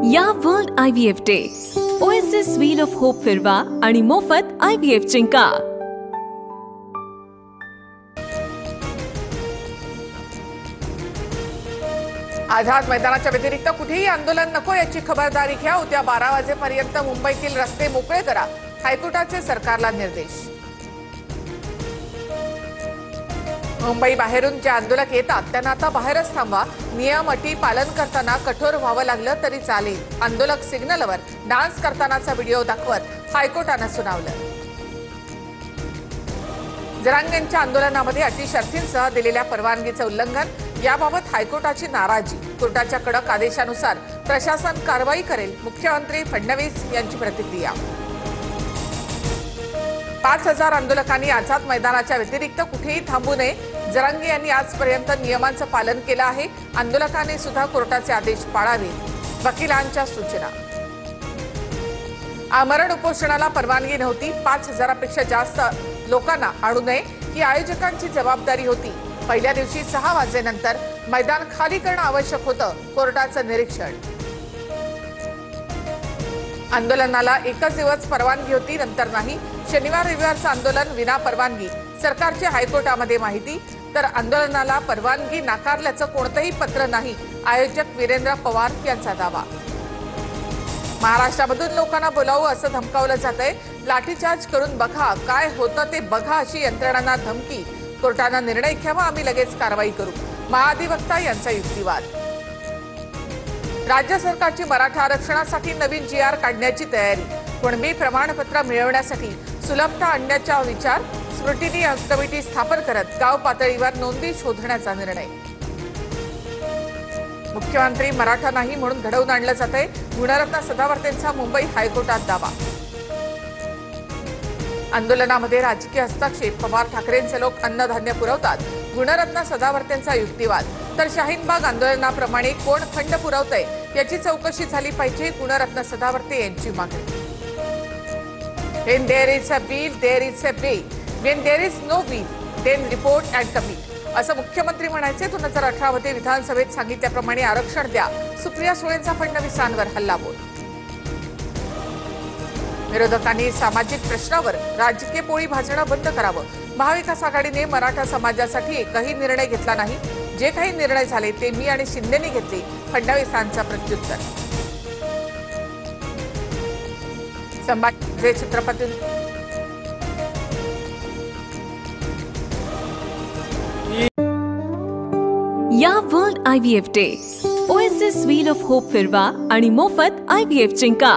या world IVF day oasis wheel of hope फिरवा आणि मोफत IVF जिंका। आझाद मैदानाच्या व्यतिरिक्त कुठेही आंदोलन नको याची खबरदारी घ्या। उद्या 12 वाजेपर्यंत मुंबईतील रस्ते मोकळे करा, हायकोर्टाचे सरकारला निर्देश। मुंबई बाहेरून जे आंदोलक येतात त्यांना आता बाहेरच थांबवा। नियम अटी पालन करताना कठोर व्हावं लागलं तरी चालेल। आंदोलक सिग्नलवर डान्स करतानाचा व्हिडिओ दाखवत हायकोर्टानं सुनावलं। जरांगेंच्या आंदोलनामध्ये अटी शर्थींसह दिलेल्या परवानगीचं उल्लंघन याबाबत हायकोर्टाची नाराजी। कोर्टाच्या कडक आदेशानुसार प्रशासन कारवाई करेल, मुख्यमंत्री फडणवीस यांची प्रतिक्रिया। 5000 आंदोलकांनी आझाद मैदानाच्या व्यतिरिक्त कुठेही थांबू नये। जरांगे यांनी आजपर्यंत नियमांचं पालन केलं आहे। आंदोलकांनी सुद्धा कोर्टाचे आदेश पाळावे, वकिलांच्या सूचना। आमरण उपोषणाला परवानगी नव्हती। 5000पेक्षा जास्त लोकांना आणू नये ही आयोजकांची जबाबदारी होती। पहिल्या दिवशी 6 वाजेनंतर मैदान खाली करणं आवश्यक होतं, कोर्टाचं निरीक्षण। आंदोलनाला एकच दिवस परवानगी होती, नंतर नाही। शनिवार रविवारचं आंदोलन विना परवानगी, सरकारची हायकोर्टामध्ये माहिती। तर आंदोलनाला परवानगी नाकारल्याचं कोणतंही पत्र नाही, आयोजक वीरेंद्र पवार यांचा दावा। महाराष्ट्रामधून लोकांना बोलावू असं धमकावलं जातंय। लाठीचार्ज करून बघा, काय होतं ते बघा अशी यंत्रणांना धमकी। कोर्टानं निर्णय घ्यावा, आम्ही लगेच कारवाई करू, महाधिवक्ता यांचा युक्तिवाद। राज्य सरकारची मराठा आरक्षणासाठी नवीन GR काढण्याची तयारी। कुणबी प्रमाणपत्र मिळवण्यासाठी सुलभता आणण्याचा विचार। स्क्रुटिनी कमिटी स्थापन करत गाव पातळीवर नोंदी शोधण्याचा निर्णय। मुख्यमंत्री मराठा नाही म्हणून घडवून आणलं जातंय, गुणरत्न सदावर्तेंचा मुंबई हायकोर्टात दावा। आंदोलनामध्ये राजकीय हस्तक्षेप, पवार ठाकरेंचे लोक अन्नधान्य पुरवतात, गुणरत्न सदावर्तेंचा युक्तिवाद। तर शाहीनबाग आंदोलनाप्रमाणे कोण फंड पुरवतंय याची चौकशी झाली पाहिजे, गुणरत्न सदावर्ते यांची मागणी। When there is a will, there is a way. When there is no will, then report and commit. असं मुख्यमंत्री म्हणायचे। 2018 मध्ये विधानसभेत सांगितल्याप्रमाणे आरक्षण द्या, सुप्रिया सुळेंचा फडणवीसांवर हल्लाबोल। विरोधकांनी सामाजिक प्रश्नावर राजकीय पोळी भाजणं बंद करावं। महाविकास आघाडीने मराठा समाजासाठी एकही निर्णय घेतला नाही। जे काही निर्णय झाले ते मी आणि शिंदेनी घेतले, फडणवीसांचा प्रत्युत्तर। संभाजी चित्रपती या world IVF day oasis wheel of hope फिरवा आणि मोफत IVF जिंका।